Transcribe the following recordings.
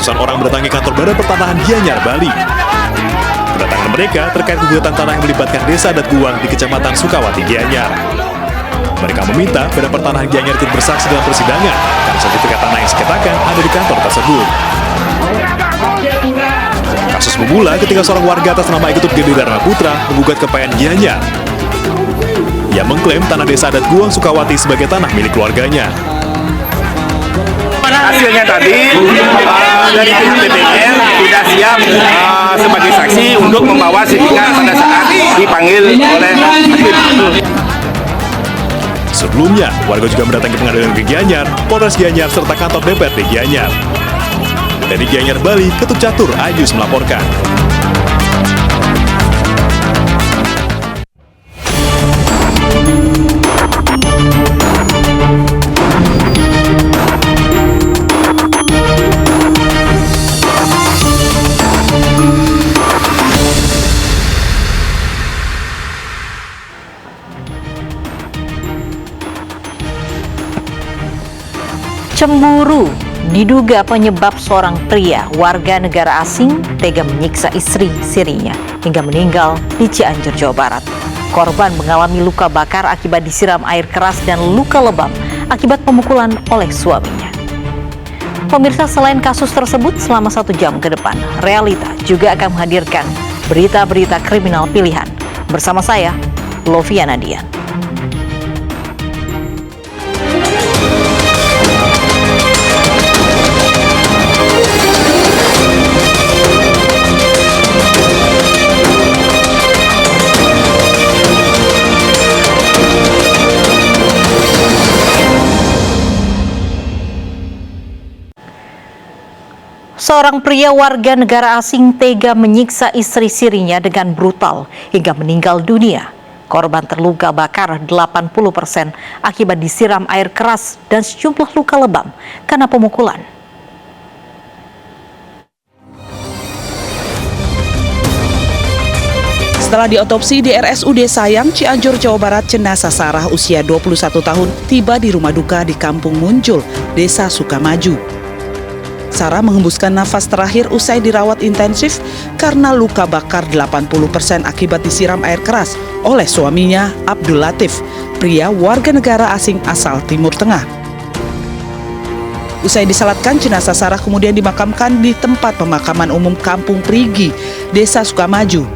ratusan orang mendatangi kantor Badan Pertanahan Gianyar, Bali. Kedatangan mereka terkait gugatan tanah yang melibatkan desa adat Guang di Kecamatan Sukawati, Gianyar. Mereka meminta Badan Pertanahan Gianyar turut bersaksi dalam persidangan karena sertifikat tanah yang disengketakan ada di kantor tersebut. Kasus bermula ketika seorang warga atas nama Ketut Gede Dharma Putra menggugat ke PN Gianyar. Ia mengklaim tanah desa adat Guang Sukawati sebagai tanah milik keluarganya. Hasilnya tadi dari pihak BPN tidak siap sebagai saksi untuk membawa sidang pada saat dipanggil oleh hakim. Sebelumnya, warga juga mendatangi pengadilan negeri Gianyar, Polres Gianyar, serta kantor DPRD Gianyar. Dari Gianyar, Bali, Ketut Catur Ayus melaporkan. Cemburu diduga penyebab seorang pria warga negara asing tega menyiksa istri sirinya hingga meninggal di Cianjur, Jawa Barat. Korban mengalami luka bakar akibat disiram air keras dan luka lebam akibat pemukulan oleh suaminya. Pemirsa, selain kasus tersebut, selama 1 jam ke depan, Realita juga akan menghadirkan berita-berita kriminal pilihan. Bersama saya, Lovia Nadian. Seorang pria warga negara asing tega menyiksa istri sirinya dengan brutal hingga meninggal dunia. Korban terluka bakar 80% akibat disiram air keras dan sejumlah luka lebam karena pemukulan. Setelah diotopsi di RSUD Sayang, Cianjur, Jawa Barat, jenazah Sarah usia 21 tahun tiba di rumah duka di Kampung Muncul, Desa Sukamaju. Sarah menghembuskan nafas terakhir usai dirawat intensif karena luka bakar 80% akibat disiram air keras oleh suaminya Abdul Latif, pria warga negara asing asal Timur Tengah. Usai disalatkan, jenazah Sarah kemudian dimakamkan di tempat pemakaman umum Kampung Prigi, Desa Sukamaju.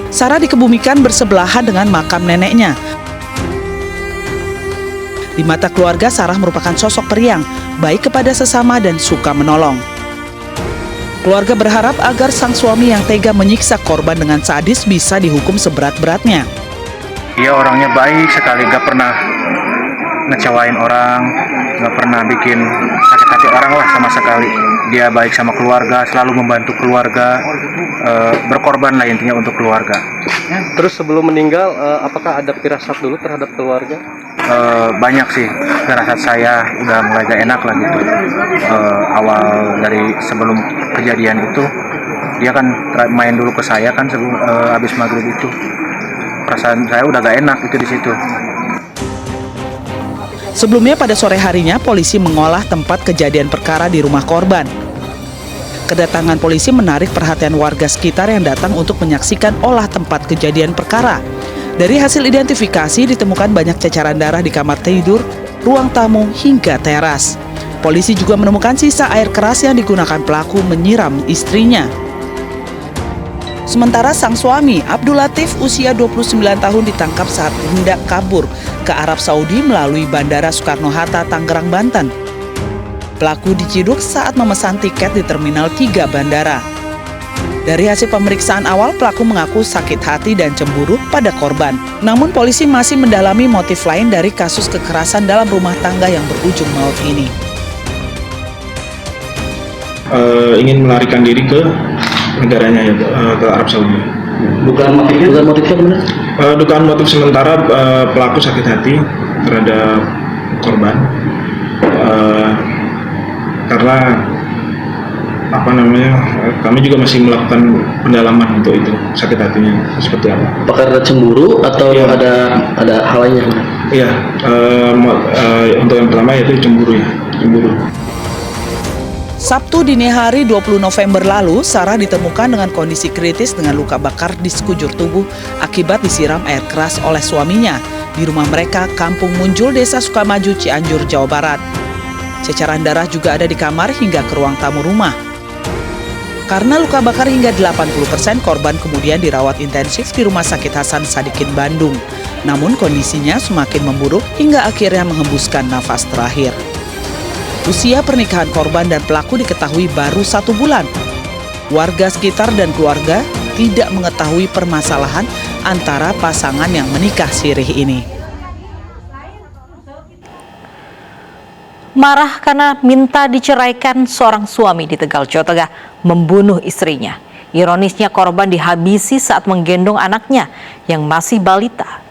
Sarah dikebumikan bersebelahan dengan makam neneknya. Di mata keluarga, Sarah merupakan sosok periang, baik kepada sesama dan suka menolong. Keluarga berharap agar sang suami yang tega menyiksa korban dengan sadis bisa dihukum seberat-beratnya. Dia orangnya baik sekali, gak pernah ngecewain orang, gak pernah bikin sakit hati orang lah sama sekali. Dia baik sama keluarga, selalu membantu keluarga, berkorban lah intinya untuk keluarga. Terus sebelum meninggal, apakah ada firasat dulu terhadap keluarga? Banyak sih, firasat saya udah mulai gak enak lah gitu. Awal dari sebelum kejadian itu, dia kan main dulu ke saya kan sebelum habis maghrib itu. Perasaan saya udah gak enak itu di situ. Sebelumnya pada sore harinya, polisi mengolah tempat kejadian perkara di rumah korban. Kedatangan polisi menarik perhatian warga sekitar yang datang untuk menyaksikan olah tempat kejadian perkara. Dari hasil identifikasi ditemukan banyak cacaran darah di kamar tidur, ruang tamu, hingga teras. Polisi juga menemukan sisa air keras yang digunakan pelaku menyiram istrinya. Sementara sang suami, Abdul Latif, usia 29 tahun ditangkap saat hendak kabur ke Arab Saudi melalui Bandara Soekarno-Hatta, Tangerang, Banten. Pelaku diciduk saat memesan tiket di Terminal 3 bandara. Dari hasil pemeriksaan awal, pelaku mengaku sakit hati dan cemburu pada korban. Namun polisi masih mendalami motif lain dari kasus kekerasan dalam rumah tangga yang berujung maut ini. Ingin melarikan diri ke negaranya, ya, ke Arab Saudi. Bukan motifnya benar? Dugaan motif sementara pelaku sakit hati terhadap korban karena kami juga masih melakukan pendalaman untuk itu, sakit hatinya seperti apa. Apakah ada cemburu atau ya, ada hal lainnya? Iya, untuk yang pertama yaitu cemburu. Sabtu dini hari 20 November lalu, Sarah ditemukan dengan kondisi kritis dengan luka bakar di sekujur tubuh akibat disiram air keras oleh suaminya di rumah mereka, Kampung Munjul, Desa Sukamaju, Cianjur, Jawa Barat. Ceceran darah juga ada di kamar hingga ke ruang tamu rumah. Karena luka bakar hingga 80%, korban kemudian dirawat intensif di Rumah Sakit Hasan Sadikin, Bandung. Namun kondisinya semakin memburuk hingga akhirnya menghembuskan nafas terakhir. Usia pernikahan korban dan pelaku diketahui baru 1 bulan. Warga sekitar dan keluarga tidak mengetahui permasalahan antara pasangan yang menikah sirih ini. Marah karena minta diceraikan, seorang suami di Tegal, Jawa Tengah membunuh istrinya. Ironisnya korban dihabisi saat menggendong anaknya yang masih balita.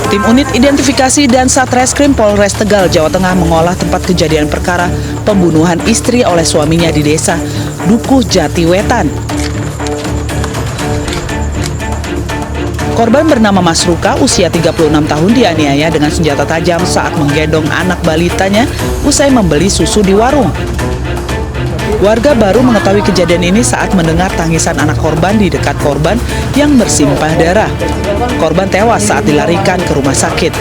Tim Unit Identifikasi dan Satreskrim Polres Tegal, Jawa Tengah mengolah tempat kejadian perkara pembunuhan istri oleh suaminya di desa Dukuh Jati Wetan. Korban bernama Mas Ruka, usia 36 tahun, dianiaya dengan senjata tajam saat menggendong anak balitanya usai membeli susu di warung. Warga baru mengetahui kejadian ini saat mendengar tangisan anak korban di dekat korban yang bersimpah darah. Korban tewas saat dilarikan ke rumah sakit.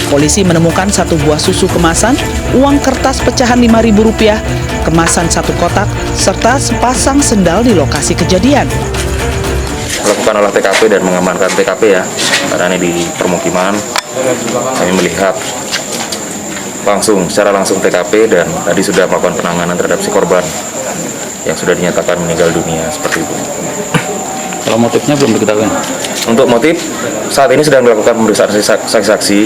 Polisi menemukan 1 buah susu kemasan, uang kertas pecahan Rp5.000, kemasan 1 kotak, serta sepasang sendal di lokasi kejadian. Melakukan olah TKP dan mengamankan TKP ya, karena ini di permukiman. Kami melihat secara langsung TKP dan tadi sudah melakukan penanganan terhadap si korban yang sudah dinyatakan meninggal dunia seperti itu. Kalau motifnya belum diketahui. Untuk motif saat ini sedang dilakukan pemeriksaan saksi-saksi,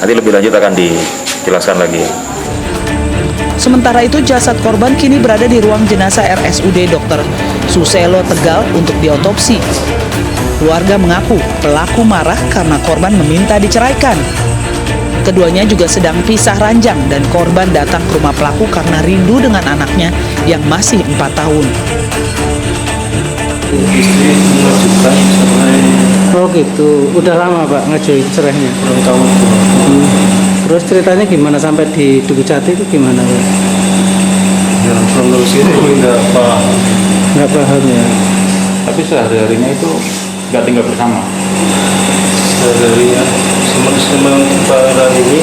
nanti lebih lanjut akan dijelaskan lagi. Sementara itu jasad korban kini berada di ruang jenazah RSUD Dr. Suselo Tegal untuk diotopsi. Keluarga mengaku pelaku marah karena korban meminta diceraikan. Keduanya juga sedang pisah ranjang dan korban datang ke rumah pelaku karena rindu dengan anaknya yang masih 4 tahun. Oh gitu, udah lama Pak ngajuin cerainya? Belum tahu. Terus ceritanya gimana sampai di Dukuh Jati itu gimana Pak? Ya, kalau sini nggak paham. Nggak paham ya. Tapi sehari-harinya itu nggak tinggal bersama. Sehari-harinya sementara ini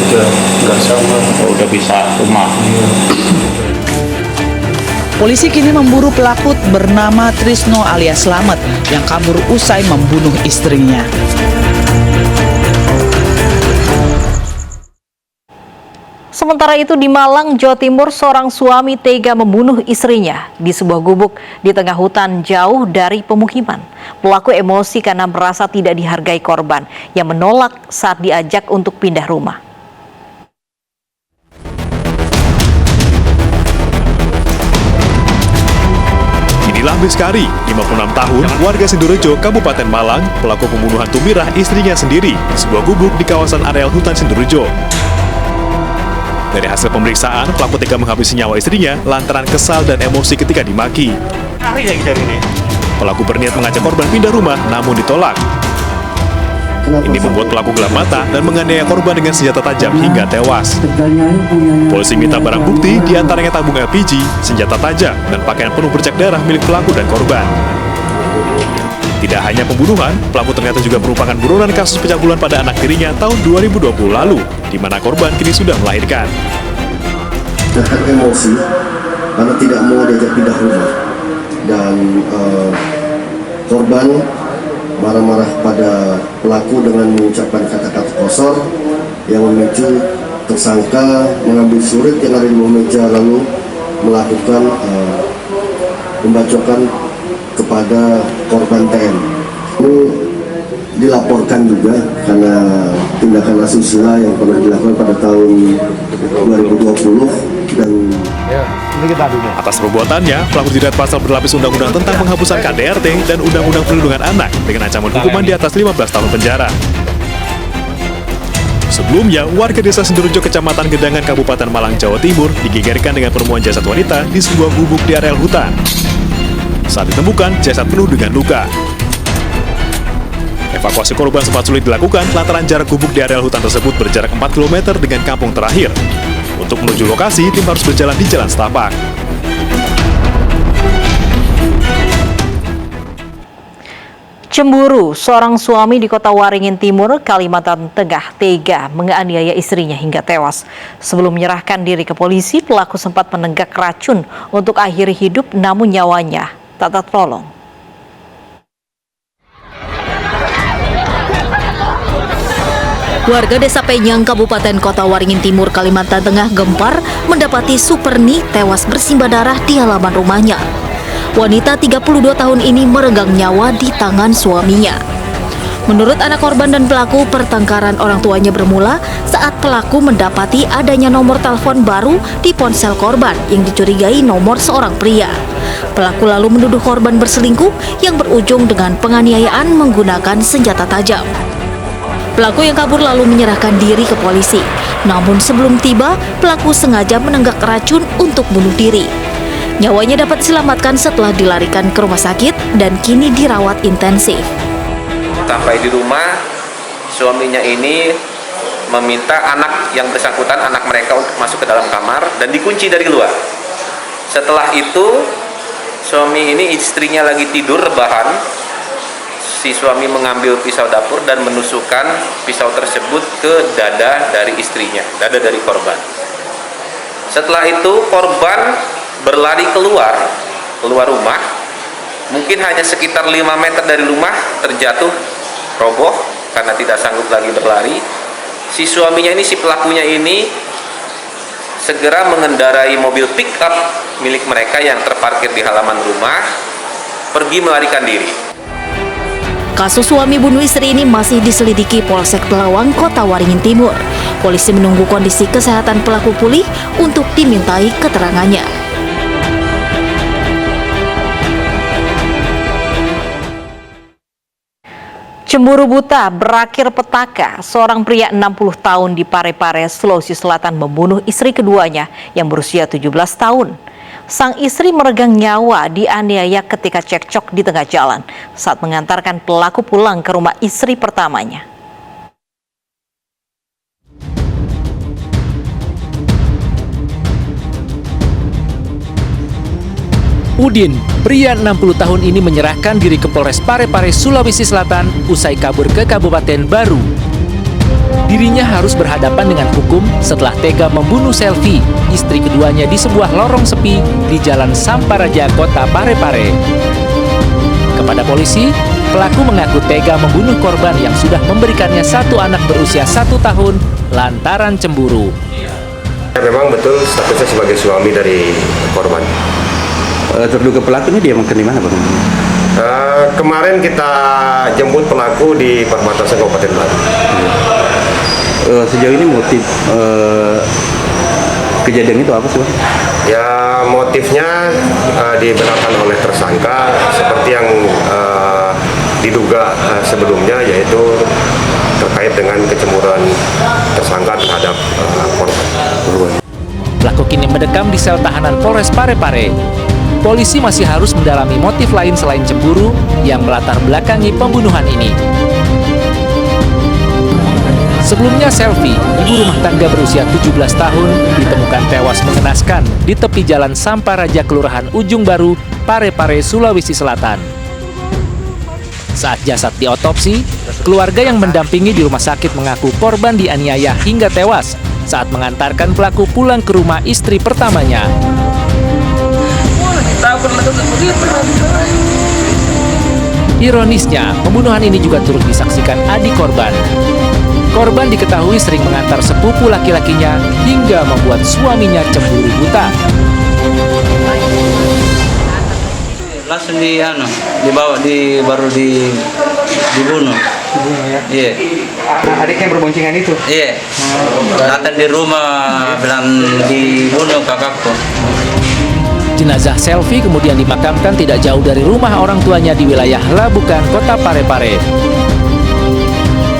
udah nggak sama. Udah bisa rumah. Polisi kini memburu pelaku bernama Trisno alias Slamet yang kabur usai membunuh istrinya. Sementara itu di Malang, Jawa Timur, seorang suami tega membunuh istrinya di sebuah gubuk di tengah hutan jauh dari pemukiman. Pelaku emosi karena merasa tidak dihargai korban yang menolak saat diajak untuk pindah rumah. Inilah Biskari, 56 tahun, warga Sindorejo, Kabupaten Malang, pelaku pembunuhan Tumirah istrinya sendiri di sebuah gubuk di kawasan areal hutan Sindorejo. Dari hasil pemeriksaan, pelaku tega menghabisi nyawa istrinya lantaran kesal dan emosi ketika dimaki. Pelaku berniat mengajak korban pindah rumah, namun ditolak. Ini membuat pelaku gelap mata dan menganiaya korban dengan senjata tajam hingga tewas. Polisi minta barang bukti, diantaranya tabung LPG, senjata tajam, dan pakaian penuh bercak darah milik pelaku dan korban. Tidak hanya pembunuhan, pelaku ternyata juga merupakan buronan kasus pencabulan pada anak tirinya tahun 2020 lalu, di mana korban kini sudah melahirkan. Terkait emosi, karena tidak mau diajak pindah rumah, dan korban marah-marah pada pelaku dengan mengucapkan kata-kata kotor yang memicu tersangka mengambil surit yang ada di bawah meja lalu melakukan pembacokan kepada korban TM. Ini dilaporkan juga karena tindakan asusila yang pernah dilakukan pada tahun 2020 dan atas perbuatannya, pelaku dijerat pasal berlapis undang-undang tentang penghapusan KDRT dan undang-undang perlindungan anak dengan ancaman hukuman di atas 15 tahun penjara. Sebelumnya, warga desa Sindorejo, Kecamatan Gedangan, Kabupaten Malang, Jawa Timur digegerkan dengan penemuan jasad wanita di sebuah gubuk di areal hutan. Saat ditemukan, jasad penuh dengan luka. Evakuasi korban sempat sulit dilakukan lantaran jarak gubuk di areal hutan tersebut berjarak 4 km dengan kampung terakhir. Untuk menuju lokasi, tim harus berjalan di jalan setapak. Cemburu, seorang suami di Kota Waringin Timur, Kalimantan Tengah tega menganiaya istrinya hingga tewas. Sebelum menyerahkan diri ke polisi, pelaku sempat menenggak racun untuk akhiri hidup, namun nyawanya tak tertolong. Warga Desa Penyang, Kabupaten Kota Waringin Timur, Kalimantan Tengah gempar mendapati Superni tewas bersimbah darah di halaman rumahnya. Wanita 32 tahun ini meregang nyawa di tangan suaminya. Menurut anak korban dan pelaku, pertengkaran orang tuanya bermula saat pelaku mendapati adanya nomor telepon baru di ponsel korban yang dicurigai nomor seorang pria. Pelaku lalu menuduh korban berselingkuh yang berujung dengan penganiayaan menggunakan senjata tajam. Pelaku yang kabur lalu menyerahkan diri ke polisi. Namun sebelum tiba, pelaku sengaja menenggak racun untuk bunuh diri. Nyawanya dapat diselamatkan setelah dilarikan ke rumah sakit dan kini dirawat intensif. Sampai di rumah, suaminya ini meminta anak yang bersangkutan, anak mereka untuk masuk ke dalam kamar dan dikunci dari luar. Setelah itu, suami ini istrinya lagi tidur rebahan. Si suami mengambil pisau dapur dan menusukkan pisau tersebut ke dada dari istrinya, dada dari korban. Setelah itu, korban berlari keluar rumah, mungkin hanya sekitar 5 meter dari rumah, terjatuh roboh karena tidak sanggup lagi berlari. Si suaminya ini, si pelakunya ini segera mengendarai mobil pick up milik mereka yang terparkir di halaman rumah, pergi melarikan diri. Kasus suami bunuh istri ini masih diselidiki Polsek Pelawang, Kota Waringin Timur. Polisi menunggu kondisi kesehatan pelaku pulih untuk dimintai keterangannya. Cemburu buta berakhir petaka. Seorang pria 60 tahun di Parepare, Sulawesi Selatan membunuh istri keduanya yang berusia 17 tahun. Sang istri meregang nyawa dianiaya ketika cekcok di tengah jalan saat mengantarkan pelaku pulang ke rumah istri pertamanya. Udin, pria 60 tahun ini menyerahkan diri ke Polres Parepare, Sulawesi Selatan usai kabur ke Kabupaten Baru. Dirinya harus berhadapan dengan hukum setelah tega membunuh Selvi, istri keduanya di sebuah lorong sepi di Jalan Samparaja, Kota Parepare. Kepada polisi, pelaku mengaku tega membunuh korban yang sudah memberikannya satu anak berusia 1 tahun lantaran cemburu. Memang betul statusnya sebagai suami dari korban. Terduga pelaku ini dia makan di mana, Bang? Kemarin kita jemput pelaku di perbatasan Kabupaten Baru. Sejauh ini motif kejadian itu apa sih, Bang? Ya, motifnya dibenarkan oleh tersangka seperti yang diduga sebelumnya, yaitu terkait dengan kecemburuan tersangka terhadap korban. Pelaku kini mendekam di sel tahanan Polres Parepare. Polisi masih harus mendalami motif lain selain cemburu yang melatar belakangi pembunuhan ini. Sebelumnya Selvi, ibu rumah tangga berusia 17 tahun, ditemukan tewas mengenaskan di tepi jalan Samparaja, Kelurahan Ujung Baru, Parepare, Sulawesi Selatan. Saat jasad diotopsi, keluarga yang mendampingi di rumah sakit mengaku korban dianiaya hingga tewas saat mengantarkan pelaku pulang ke rumah istri pertamanya. Ironisnya, pembunuhan ini juga turut disaksikan adik korban. Korban diketahui sering mengantar sepupu laki-lakinya hingga membuat suaminya cemburu buta. Langsung dibawa baru dibunuh. Ya? Iya. Adiknya berboncengan itu? Iya. Datang di rumah bilang dibunuh kakakku. Jenazah Selvi kemudian dimakamkan tidak jauh dari rumah orang tuanya di wilayah Labukan, Kota Parepare.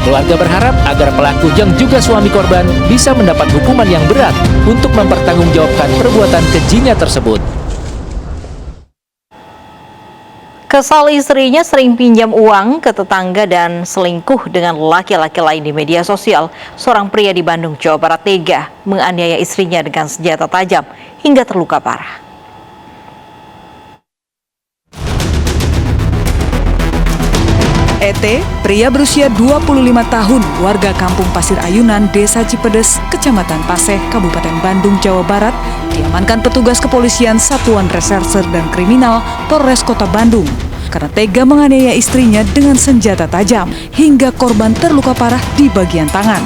Keluarga berharap agar pelaku yang juga suami korban bisa mendapat hukuman yang berat untuk mempertanggungjawabkan perbuatan kejinya tersebut. Kesal istrinya sering pinjam uang ke tetangga dan selingkuh dengan laki-laki lain di media sosial. Seorang pria di Bandung, Jawa Barat tega menganiaya istrinya dengan senjata tajam hingga terluka parah. ET, pria berusia 25 tahun, warga Kampung Pasir Ayunan, Desa Cipedes, Kecamatan Paseh, Kabupaten Bandung, Jawa Barat, diamankan petugas kepolisian Satuan Reserse dan Kriminal Polres Kota Bandung karena tega menganiaya istrinya dengan senjata tajam hingga korban terluka parah di bagian tangan.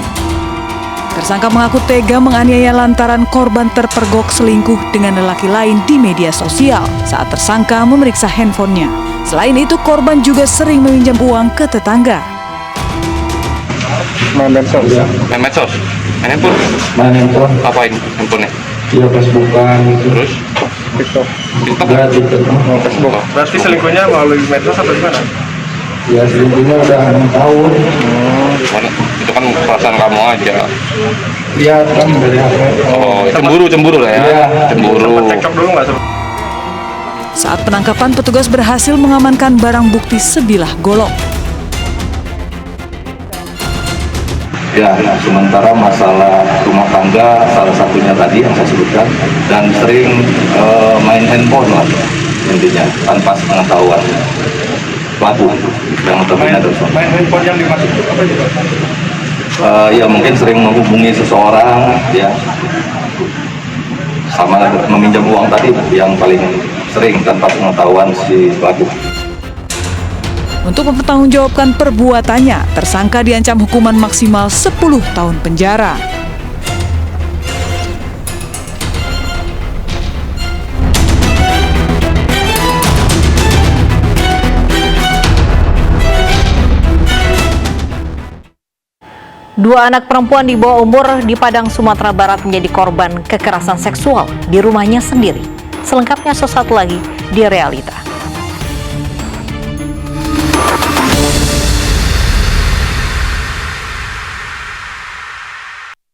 Tersangka mengaku tega menganiaya lantaran korban terpergok selingkuh dengan lelaki lain di media sosial saat tersangka memeriksa handphonenya. Selain itu, korban juga sering meminjam uang ke tetangga. Main medsos ya? Main medsos? Main handphone? Main handphone. Apain handphonenya? Iya, Facebookan gitu. Terus? TikTok. TikTok? Ya, TikTok. Facebook. Berarti selingkuhnya melalui medsos atau gimana? Ya, selingkuhnya udah 6 tahun. Itu kan perasaan kamu aja. Iya, kan dari HP. Oh, cemburu lah ya? Iya. Cemburu. Cekcok dulu nggak? Saat penangkapan, petugas berhasil mengamankan barang bukti sebilah golok. Ya, sementara masalah rumah tangga salah satunya tadi yang saya sebutkan, dan sering main handphone lah intinya tanpa pengetahuan pelaku yang utamanya adalah suami. Main handphone yang dimaksud itu apa juga? Ya mungkin sering menghubungi seseorang ya, sama meminjam uang tadi yang paling sering tanpa pengetahuan si pelaku. Untuk mempertanggungjawabkan perbuatannya, tersangka diancam hukuman maksimal 10 tahun penjara. Dua anak perempuan di bawah umur di Padang, Sumatera Barat menjadi korban kekerasan seksual di rumahnya sendiri. Selengkapnya sesaat lagi di Realita.